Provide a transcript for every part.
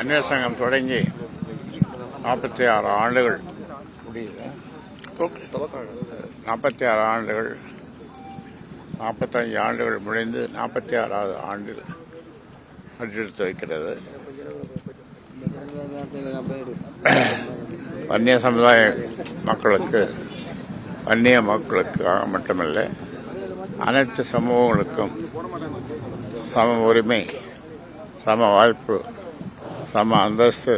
அந்நிய சங்கம் தொடங்கி 46 ஆண்டுகள் 46 ஆண்டுகள் 45 ஆண்டுகள் முடிந்து 46வது ஆண்டில் அடியெடுத்து வைக்கிறது. வன்னிய சமுதாய மக்களுக்கு, வன்னிய மக்களுக்காக மட்டுமல்ல, அனைத்து சமூகங்களுக்கும் சம உரிமை, சம வாய்ப்பு, சம அந்தஸ்து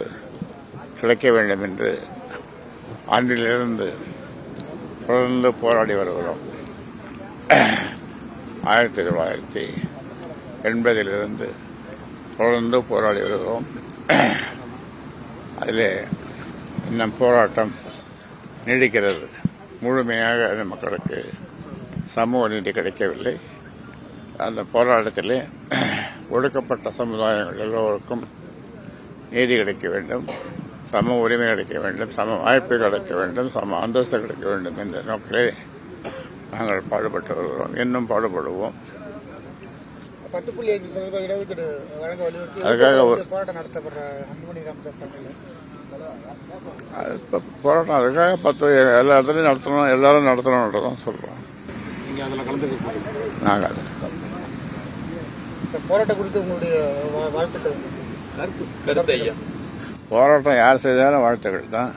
கிடைக்க வேண்டும் என்று ஆண்டிலிருந்து தொடர்ந்து போராடி வருகிறோம். 1980 தொடர்ந்து போராடி வருகிறோம். அதிலே இன்னும் போராட்டம் நீடிக்கிறது. முழுமையாக அந்த மக்களுக்கு சமூக நீதி கிடைக்கவில்லை. அந்த போராட்டத்திலே ஒடுக்கப்பட்ட சமுதாயங்கள் எல்லோருக்கும் நீதி கிடைக்க வேண்டும், சம உரிமை கிடைக்க வேண்டும், சம வாய்ப்பு கிடைக்க வேண்டும், சம அந்தஸ்து கிடைக்க வேண்டும் என்ற நோக்கிலே நாங்கள் பாடுபட்டு வருகிறோம். இன்னும் பாடுபடுவோம். 10.5% இடஒதுக்கீடு வழங்க வலியுறுத்தி அதுக்காக போராட்டம் நடத்தப்படுற அன்புமணி ராமதாஸ் போராட்டம் அதுக்காக 10 எல்லா இடத்துலையும் நடத்தணும், எல்லாரும் நடத்தணும்ன்ற தான் சொல்றோம். நீங்க அதில் கலந்துக்க நாங்கள் போராட்டம் குறித்து உங்களுடைய வாழ்த்துக்கள், போராட்டம் யார் செய்தாலும் வாழ்த்துக்கள் தான்.